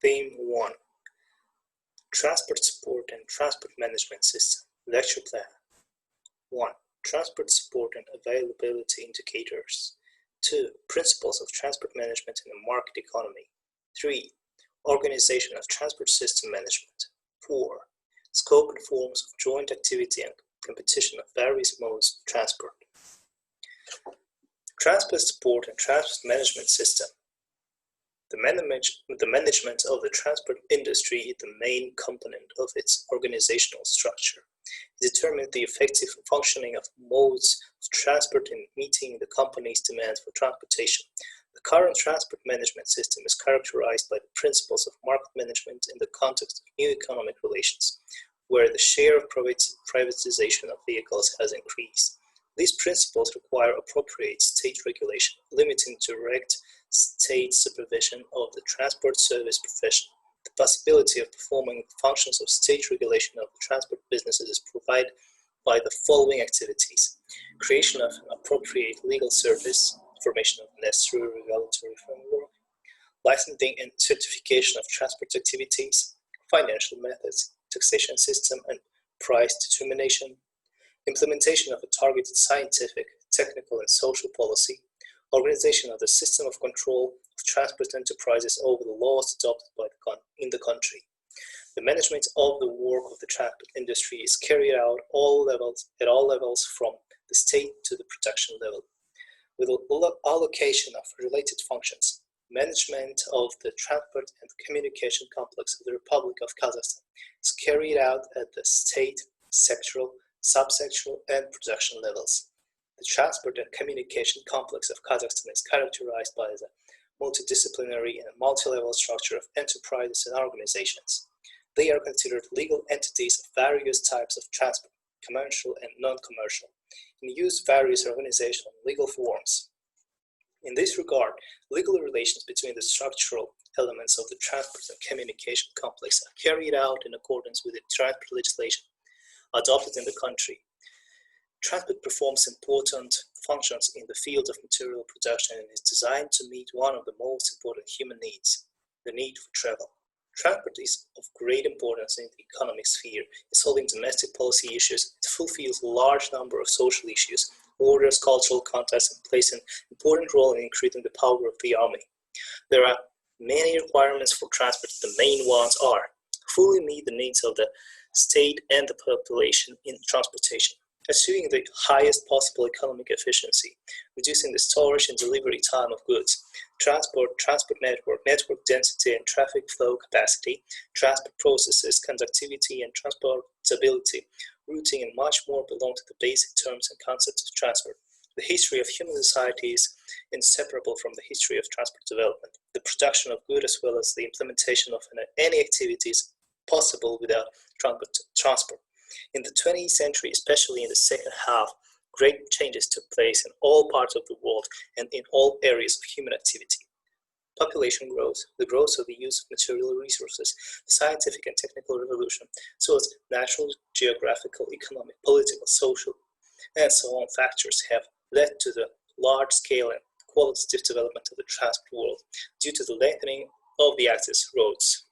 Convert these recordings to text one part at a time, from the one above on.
Theme 1. Transport Support and Transport Management System. Lecture Plan. 1. Transport Support and Availability Indicators. 2. Principles of Transport Management in a Market Economy. 3. Organization of Transport System Management. 4. Scope and forms of joint activity and competition of various modes of transport. Transport Support and Transport Management System. The management of the transport industry is the main component of its organizational structure. It determines the effective functioning of modes of transport in meeting the company's demand for transportation. The current transport management system is characterized by the principles of market management in the context of new economic relations, where the share of privatization of vehicles has increased. These principles require appropriate state regulation, limiting direct state supervision of the transport service profession. The possibility of performing the functions of state regulation of the transport businesses is provided by the following activities: creation of an appropriate legal service, formation of necessary regulatory framework, licensing and certification of transport activities, financial methods, taxation system and price determination, implementation of a targeted scientific, technical and social policy, organization of the system of control of transport enterprises over the laws adopted in the country. The management of the work of the transport industry is carried out at all levels from the state to the production level. With the allocation of related functions, management of the transport and communication complex of the Republic of Kazakhstan is carried out at the state, sectoral, subsectoral, and production levels. The transport and communication complex of Kazakhstan is characterized by the multidisciplinary and multi-level structure of enterprises and organizations. They are considered legal entities of various types of transport, commercial and non-commercial, and use various organizational and legal forms. In this regard, legal relations between the structural elements of the transport and communication complex are carried out in accordance with the transport legislation adopted in the country. Transport performs important functions in the field of material production and is designed to meet one of the most important human needs, the need for travel. Transport is of great importance in the economic sphere in solving domestic policy issues. It fulfills a large number of social issues, orders cultural contexts, and plays an important role in increasing the power of the army. There are many requirements for transport. The main ones are: fully meet the needs of the state and the population in transportation, achieving the highest possible economic efficiency, reducing the storage and delivery time of goods, transport network density and traffic flow capacity, transport processes, conductivity and transportability, routing, and much more belong to the basic terms and concepts of transport. The history of human society is inseparable from the history of transport development. The production of goods as well as the implementation of any activities possible without transport. In the 20th century, especially in the second half, great changes took place in all parts of the world and in all areas of human activity. Population growth, the growth of the use of material resources, the scientific and technical revolution, so as natural, geographical, economic, political, social, and so on factors have led to the large-scale and qualitative development of the transport world due to the lengthening of the access roads.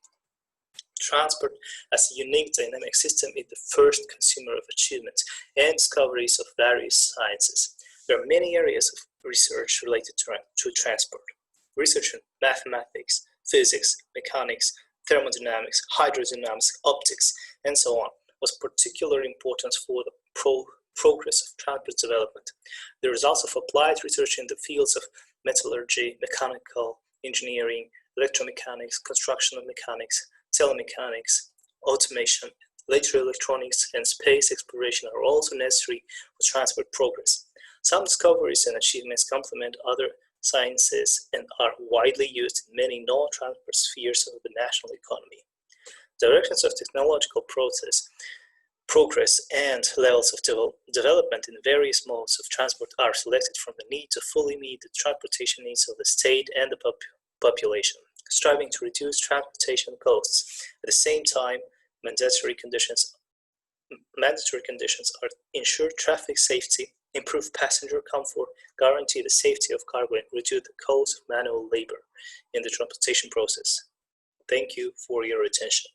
Transport as a unique dynamic system is the first consumer of achievements and discoveries of various sciences. There are many areas of research related to transport. Research in mathematics, physics, mechanics, thermodynamics, hydrodynamics, optics, and so on was particular importance for the progress of transport development. The results of applied research in the fields of metallurgy, mechanical engineering, electromechanics, constructional mechanics, telemechanics, automation, later electronics, and space exploration are also necessary for transport progress. Some discoveries and achievements complement other sciences and are widely used in many non-transport spheres of the national economy. Directions of technological progress and levels of development in various modes of transport are selected from the need to fully meet the transportation needs of the state and the population, striving to reduce transportation costs. At the same time, mandatory conditions are ensure traffic safety, improve passenger comfort, guarantee the safety of cargo, and reduce the cost of manual labor in the transportation process. Thank you for your attention.